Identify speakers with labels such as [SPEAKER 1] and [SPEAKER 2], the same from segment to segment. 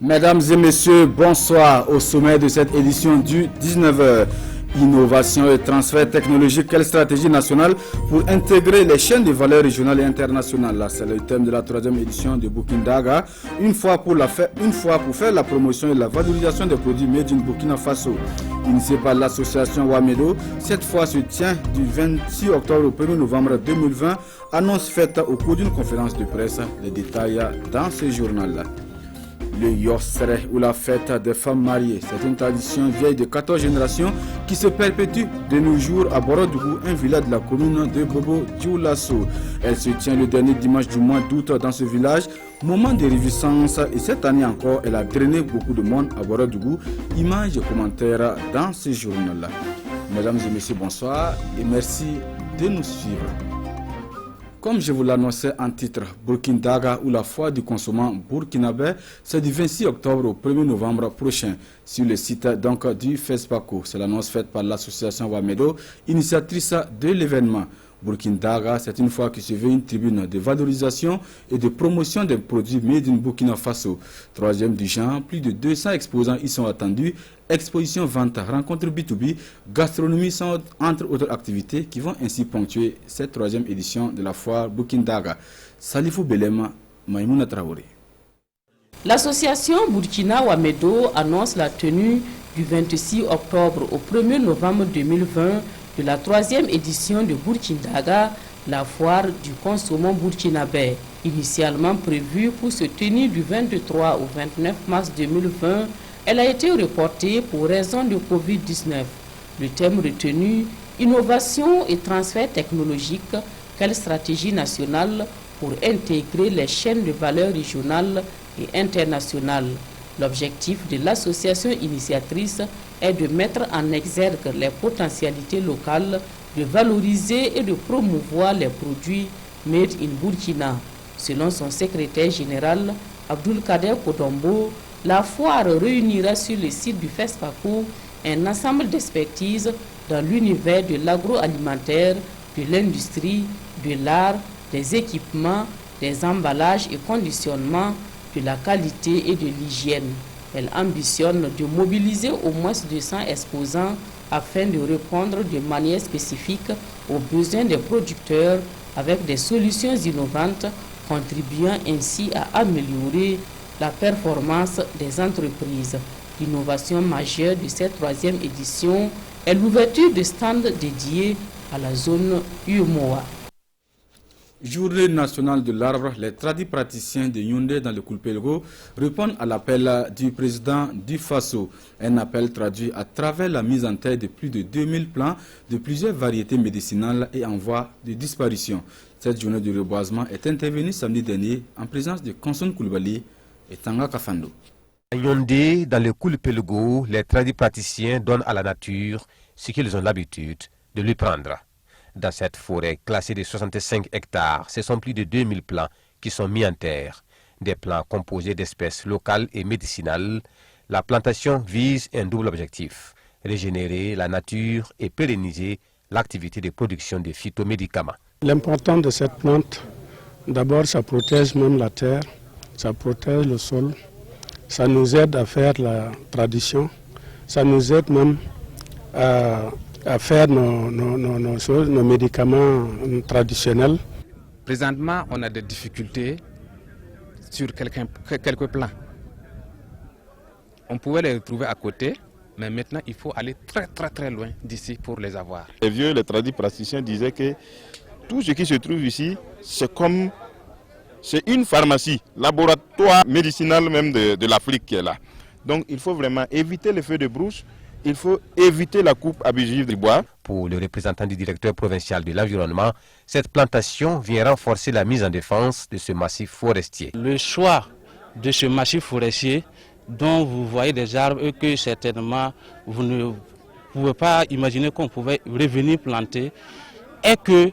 [SPEAKER 1] Mesdames et messieurs, bonsoir. Au sommet de cette édition du 19h. Innovation et transfert technologique, quelle stratégie nationale pour intégrer les chaînes de valeur régionales et internationales? C'est le thème de la 3e édition de Burkina Daga. Une fois pour faire la promotion et la valorisation des produits made in Burkina Faso. Initié par l'association Wamedo, cette fois se tient du 26 octobre au 1er novembre 2020. Annonce faite au cours d'une conférence de presse. Les détails dans ce journal. Le Yossere ou la fête des femmes mariées, c'est une tradition vieille de 14 générations qui se perpétue de nos jours à Borodougou, un village de la commune de Bobo Dioulasso. Elle se tient le dernier dimanche du mois d'août dans ce village, moment de réjouissance, et cette année encore, elle a drainé beaucoup de monde à Borodougou. Images et commentaires dans ce journal-là. Mesdames et messieurs, bonsoir et merci de nous suivre. Comme je vous l'annonçais en titre, Burkina Daga ou la foire du consommant burkinabé, c'est du 26 octobre au 1er novembre prochain sur le site donc du FESPACO. C'est l'annonce faite par l'association Wamedo, initiatrice de l'événement. Burkina Daga, c'est une foire qui se veut une tribune de valorisation et de promotion des produits made in Burkina Faso. 3e du genre, plus de 200 exposants y sont attendus. Exposition, vente, rencontres B2B, gastronomie sont entre autres activités qui vont ainsi ponctuer cette 3e édition de la foire Burkina Daga. Salifou Belema, Maïmouna Traoré.
[SPEAKER 2] L'association Burkina Wamedo annonce la tenue du 26 octobre au 1er novembre 2020 de la 3e édition de Burkina Daga, la foire du consommant burkinabé. Initialement prévue pour se tenir du 23 au 29 mars 2020, elle a été reportée pour raison de Covid-19. Le thème retenu, innovation et transfert technologique, quelle stratégie nationale pour intégrer les chaînes de valeur régionales et internationales. L'objectif de l'association initiatrice est de mettre en exergue les potentialités locales, de valoriser et de promouvoir les produits made in Burkina. Selon son secrétaire général, Abdulkader Kodombo, la foire réunira sur le site du FESPACO un ensemble d'expertises dans l'univers de l'agroalimentaire, de l'industrie, de l'art, des équipements, des emballages et conditionnements, de la qualité et de l'hygiène. Elle ambitionne de mobiliser au moins 200 exposants afin de répondre de manière spécifique aux besoins des producteurs avec des solutions innovantes, contribuant ainsi à améliorer la performance des entreprises. L'innovation majeure de cette 3e édition est l'ouverture de stands dédiés à la zone UMOA.
[SPEAKER 1] Journée nationale de l'arbre, les tradipraticiens de Yaoundé dans le Koulpelgo répondent à l'appel du président du FASO. Un appel traduit à travers la mise en terre de plus de 2000 plants de plusieurs variétés médicinales et en voie de disparition. Cette journée de reboisement est intervenue samedi dernier en présence de Konson Koulibaly et Tanga Kafando.
[SPEAKER 3] À Yaoundé, dans le Koulpelgo, les tradipraticiens donnent à la nature ce qu'ils ont l'habitude de lui prendre. Dans cette forêt classée de 65 hectares, ce sont plus de 2000 plants qui sont mis en terre. Des plants composés d'espèces locales et médicinales. La plantation vise un double objectif, régénérer la nature et pérenniser l'activité de production de phytomédicaments.
[SPEAKER 4] L'important de cette plante, d'abord ça protège même la terre, ça protège le sol, ça nous aide à faire la tradition, ça nous aide même à faire nos médicaments traditionnels.
[SPEAKER 5] Présentement, on a des difficultés sur quelques plans. On pouvait les trouver à côté, mais maintenant il faut aller très loin d'ici pour les avoir.
[SPEAKER 6] Les vieux, les tradipraticiens disaient que tout ce qui se trouve ici, c'est une pharmacie, laboratoire médicinal même de l'Afrique qui est là. Donc il faut vraiment éviter les feux de brousse. Il faut éviter la coupe abusive du bois.
[SPEAKER 3] Pour le représentant du directeur provincial de l'environnement, cette plantation vient renforcer la mise en défense de ce massif forestier.
[SPEAKER 7] Le choix de ce massif forestier dont vous voyez des arbres et que certainement vous ne pouvez pas imaginer qu'on pouvait revenir planter est que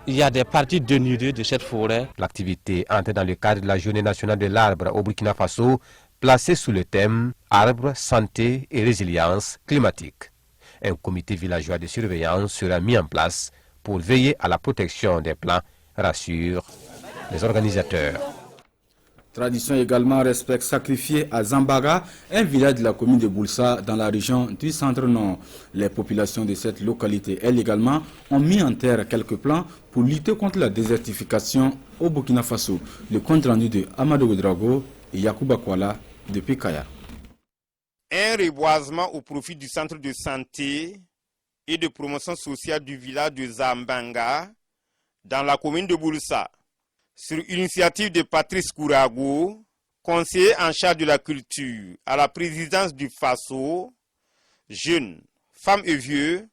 [SPEAKER 7] il y a des parties dénudées de cette forêt.
[SPEAKER 3] L'activité entre dans le cadre de la Journée nationale de l'arbre au Burkina Faso, placée sous le thème « Arbres, santé et résilience climatique ». Un comité villageois de surveillance sera mis en place pour veiller à la protection des plants, rassurent les organisateurs.
[SPEAKER 1] Tradition également, respect sacrifié à Zambaga, un village de la commune de Boulsa dans la région du centre-nord. Les populations de cette localité, elles également, ont mis en terre quelques plans pour lutter contre la désertification au Burkina Faso. Le compte rendu de Amadou Ouedraogo et Yacouba Kouala depuis Kaya.
[SPEAKER 8] Un reboisement au profit du centre de santé et de promotion sociale du village de Zambanga dans la commune de Boulsa. Sur initiative de Patrice Kourago, conseiller en charge de la culture à la présidence du Faso, jeunes, femmes et vieux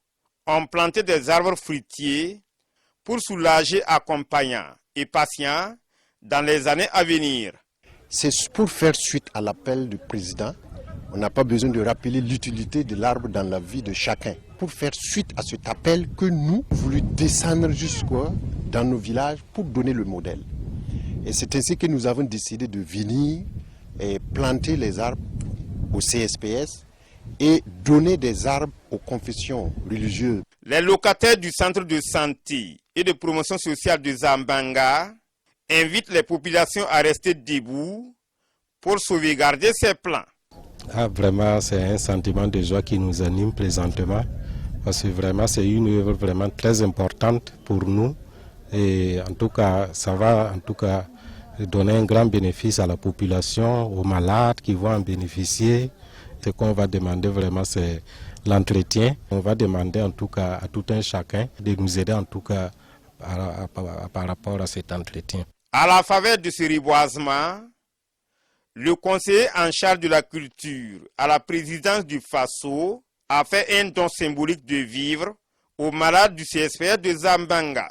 [SPEAKER 8] ont planté des arbres fruitiers pour soulager accompagnants et patients dans les années à venir.
[SPEAKER 9] C'est pour faire suite à l'appel du président. On n'a pas besoin de rappeler l'utilité de l'arbre dans la vie de chacun. Pour faire suite à cet appel que nous voulons descendre jusqu'à dans nos villages pour donner le modèle. Et c'est ainsi que nous avons décidé de venir et planter les arbres au CSPS et donner des arbres aux confessions religieuses.
[SPEAKER 8] Les locataires du centre de santé et de promotion sociale de Zambanga invitent les populations à rester debout pour sauvegarder ces plans.
[SPEAKER 10] Vraiment, c'est un sentiment de joie qui nous anime présentement parce que vraiment, c'est une œuvre vraiment très importante pour nous. Et en tout cas, ça va donner un grand bénéfice à la population, aux malades qui vont en bénéficier. Ce qu'on va demander vraiment, c'est l'entretien. On va demander en tout cas à tout un chacun de nous aider en tout cas par rapport à cet entretien.
[SPEAKER 8] À la faveur de ce reboisement, le conseiller en charge de la culture à la présidence du Faso a fait un don symbolique de vivres aux malades du CSPS de Zambanga.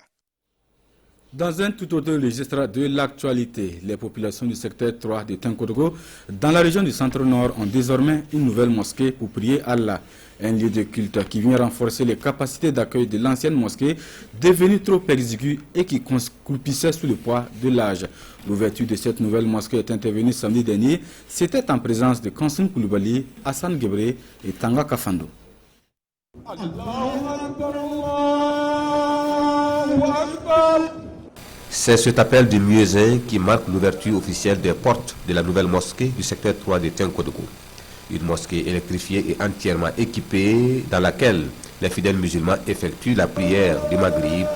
[SPEAKER 1] Dans un tout autre registre de l'actualité, les populations du secteur 3 de Tenkodogo, dans la région du centre-nord, ont désormais une nouvelle mosquée pour prier Allah. Un lieu de culte qui vient renforcer les capacités d'accueil de l'ancienne mosquée, devenue trop exiguë et qui croupissait sous le poids de l'âge. L'ouverture de cette nouvelle mosquée est intervenue samedi dernier. C'était en présence de Kansoum Koulibaly, Hassan Gebre et Tanga Kafando.
[SPEAKER 3] C'est cet appel du muezzin qui marque l'ouverture officielle des portes de la nouvelle mosquée du secteur 3 de Tenkodogo. Une mosquée électrifiée et entièrement équipée dans laquelle les fidèles musulmans effectuent la prière du Maghrib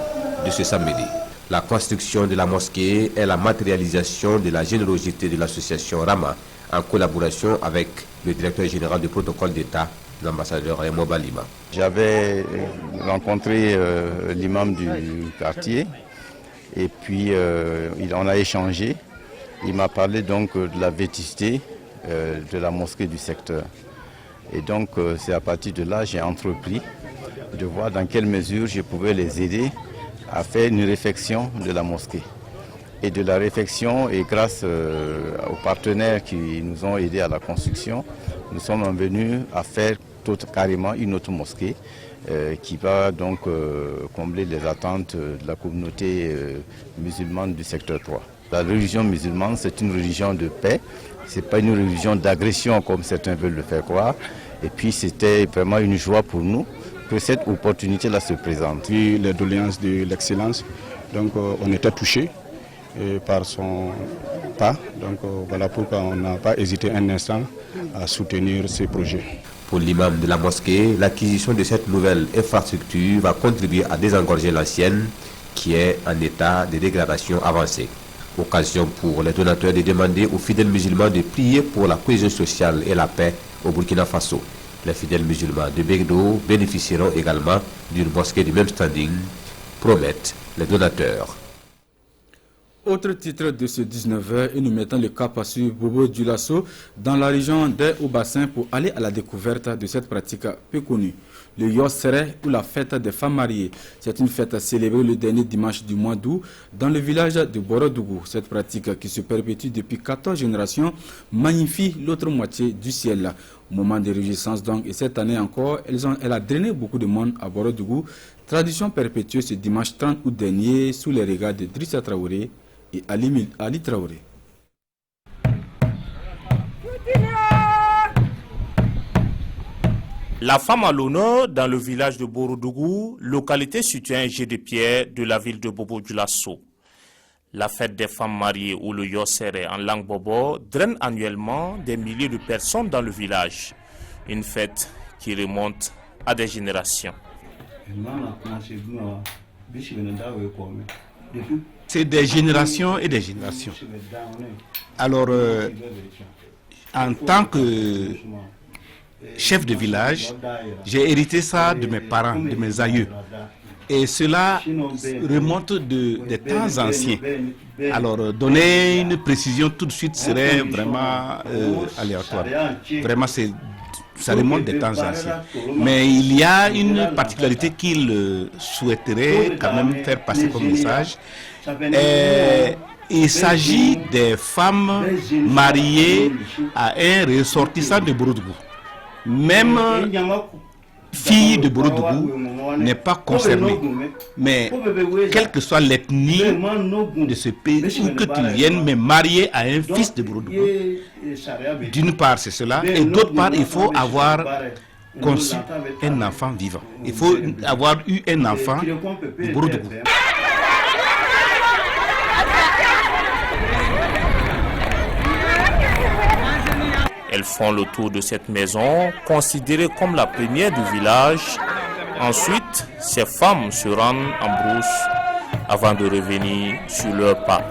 [SPEAKER 3] de ce samedi. La construction de la mosquée est la matérialisation de la générosité de l'association Rama en collaboration avec le directeur général du protocole d'État, l'ambassadeur Raymond Balima.
[SPEAKER 6] J'avais rencontré l'imam du quartier et puis on a échangé. Il m'a parlé donc de la vétusté de la mosquée du secteur. Et donc c'est à partir de là que j'ai entrepris de voir dans quelle mesure je pouvais les aider à faire une réfection de la mosquée. Et de la réfection, et grâce aux partenaires qui nous ont aidés à la construction, nous sommes venus à faire carrément une autre mosquée qui va donc combler les attentes de la communauté musulmane du secteur 3. La religion musulmane, c'est une religion de paix, ce n'est pas une religion d'agression comme certains veulent le faire croire. Et puis c'était vraiment une joie pour nous que cette opportunité-là se présente.
[SPEAKER 4] Puis les doléances de l'excellence, donc on était touchés par son pas. Donc voilà pourquoi on n'a pas hésité un instant à soutenir ces projets.
[SPEAKER 3] Pour l'imam de la mosquée, l'acquisition de cette nouvelle infrastructure va contribuer à désengorger l'ancienne qui est en état de dégradation avancée. Occasion pour les donateurs de demander aux fidèles musulmans de prier pour la cohésion sociale et la paix au Burkina Faso. Les fidèles musulmans de Begdo bénéficieront également d'une mosquée du même standing, promettent les donateurs.
[SPEAKER 1] Autre titre de ce 19h, et nous mettons le cap sur Bobo Dioulasso dans la région des Hauts-Bassins pour aller à la découverte de cette pratique peu connue. Le Yossere ou la fête des femmes mariées. C'est une fête célébrée le dernier dimanche du mois d'août dans le village de Borodougou. Cette pratique qui se perpétue depuis 14 générations magnifie l'autre moitié du ciel. Moment de réjouissance donc, et cette année encore, elle a drainé beaucoup de monde à Borodougou. Tradition perpétuée ce dimanche 30 août dernier sous les regards de Drissa Traoré et Ali Traoré.
[SPEAKER 11] La femme à l'honneur dans le village de Borodougou, localité située à un jet de pierre de la ville de Bobo Dioulasso. La fête des femmes mariées ou le Yossere en langue bobo draine annuellement des milliers de personnes dans le village. Une fête qui remonte à des générations.
[SPEAKER 12] C'est des générations et des générations. Alors, en tant que chef de village, j'ai hérité ça de mes parents, de mes aïeux. Et cela remonte des temps anciens. Alors, donner une précision tout de suite serait vraiment aléatoire. Vraiment, ça remonte des temps anciens. Mais il y a une particularité qu'il souhaiterait quand même faire passer comme message. Il s'agit des femmes mariées à un ressortissant de Bouroudougou. Même fille de Bouroudougou n'est pas concernée. Mais quelle que soit l'ethnie de ce pays, où que tu viennes, mais mariée à un fils de Bouroudougou, d'une part c'est cela, et d'autre part il faut avoir conçu un enfant vivant. Il faut avoir eu un enfant de Bouroudougou.
[SPEAKER 11] Elles font le tour de cette maison, considérée comme la première du village. Ensuite, ces femmes se rendent en brousse avant de revenir sur leurs pas.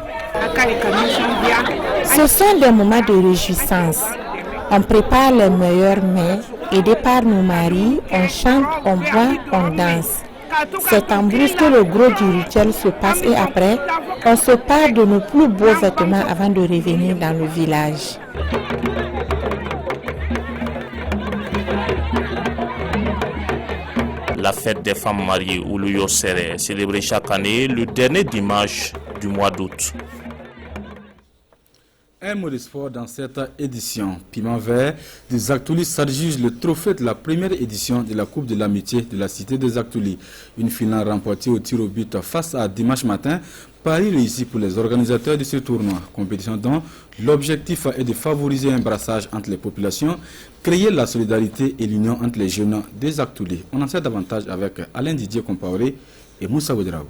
[SPEAKER 13] Ce sont des moments de réjouissance. On prépare les meilleurs mets, aidés par nos maris, on chante, on boit, on danse. C'est en brousse que le gros du rituel se passe et après, on se part de nos plus beaux vêtements avant de revenir dans le village.
[SPEAKER 11] La fête des femmes mariées ou le Yossere est célébrée chaque année le dernier dimanche du mois d'août.
[SPEAKER 1] Un mot de sport dans cette édition. Piment Vert des Actulis s'adjuge le trophée de la première édition de la Coupe de l'Amitié de la Cité des Actulis. Une finale remportée au tir au but face à Dimanche Matin. Pari réussi pour les organisateurs de ce tournoi. Compétition dont l'objectif est de favoriser un brassage entre les populations, créer la solidarité et l'union entre les jeunes des Actulis. On en sait davantage avec Alain Didier Compaoré et Moussa Ouedraogo.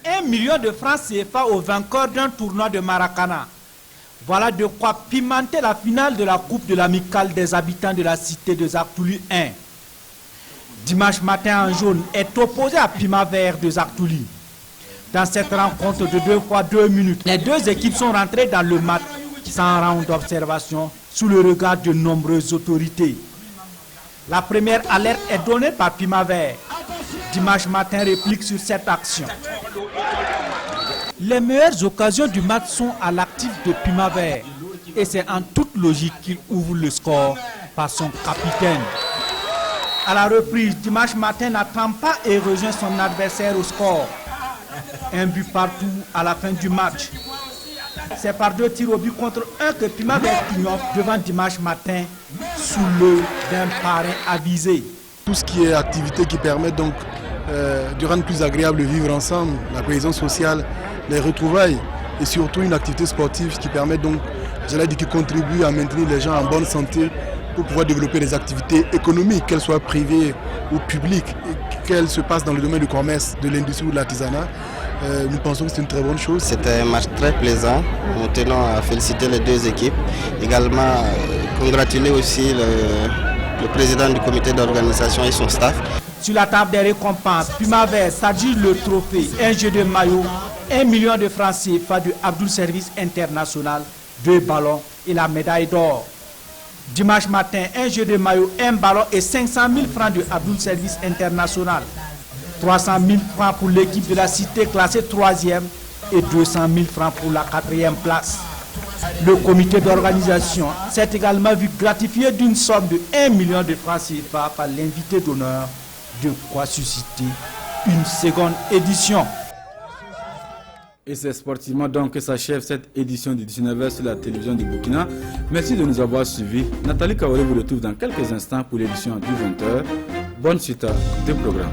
[SPEAKER 14] 1 million de francs CFA au vainqueur d'un tournoi de Maracana. Voilà de quoi pimenter la finale de la Coupe de l'Amicale des habitants de la Cité des Actulis 1. Dimanche Matin en jaune est opposé à Piment Vert de Actulis. Dans cette rencontre de 2 fois 2 minutes, les deux équipes sont rentrées dans le match sans round d'observation sous le regard de nombreuses autorités. La première alerte est donnée par Piment Vert. Dimanche Matin réplique sur cette action. Les meilleures occasions du match sont à l'actif de Piment Vert et c'est en toute logique qu'il ouvre le score par son capitaine. À la reprise, Dimanche Matin n'attend pas et rejoint son adversaire au score. Un but partout à la fin du match. C'est par 2 tirs au but contre 1 que Piment Vert triomphe devant Dimanche Matin sous l'œil d'un parrain avisé.
[SPEAKER 15] Tout ce qui est activité qui permet donc de rendre plus agréable le vivre ensemble, la cohésion sociale, les retrouvailles et surtout une activité sportive qui permet donc, j'allais dire, qui contribue à maintenir les gens en bonne santé pour pouvoir développer des activités économiques, qu'elles soient privées ou publiques, qu'elles se passent dans le domaine du commerce, de l'industrie ou de l'artisanat. Nous pensons que c'est une très bonne chose.
[SPEAKER 16] C'était un match très plaisant. Nous tenons à féliciter les deux équipes. Également, congratuler aussi le président du comité d'organisation et son staff.
[SPEAKER 14] Sur la table des récompenses, Piment Vert s'adjuge le trophée, un jeu de maillot, 1 million de francs CFA de Abdoul Service International, 2 ballons et la médaille d'or. Dimanche Matin, un jeu de maillot, 1 ballon et 500 000 francs de Abdoul Service International. 300 000 francs pour l'équipe de la Cité classée 3e et 200 000 francs pour la 4e place. Le comité d'organisation s'est également vu gratifié d'une somme de 1 million de francs CFA par l'invité d'honneur, de quoi susciter une seconde édition.
[SPEAKER 1] Et c'est sportivement donc que s'achève cette édition du 19h sur la télévision du Burkina. Merci de nous avoir suivis. Nathalie Kaoré vous retrouve dans quelques instants pour l'édition du 20h. Bonne suite de programme.